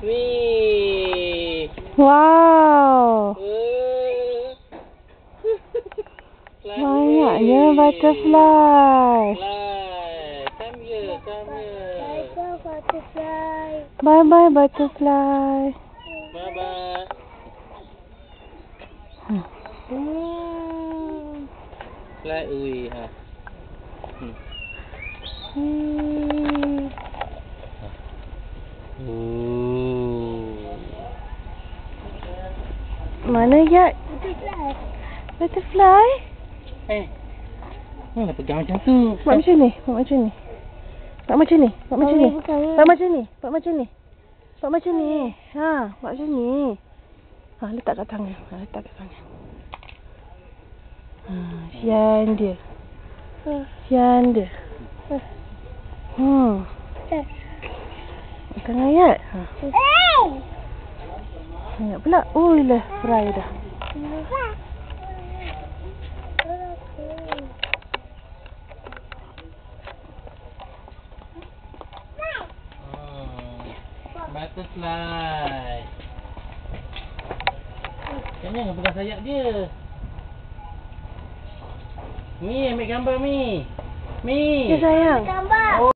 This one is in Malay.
Wih. Wow. Banyaknya butterfly. Come here, come here. Butterfly. Bye bye butterfly. Bye bye. Fly away, ha. Mana ya? Butterfly? Mana pegang macam tu? Buat macam ni, buat macam ni. Buat macam ni, buat macam ni. Buat macam ni, buat macam ni. Buat macam ni. Ha, buat macam ni. Ha, letak kat tangan. Ha, letak kat tangan. Ha, sian dia. Sian dia. Makan ayat. Ha. Ayat pula. Ui lah, fry dah. Butterfly. Jangan pegang sayap dia. Mi, ambil gambar Mi. Mi. Ya sayang. Gambar.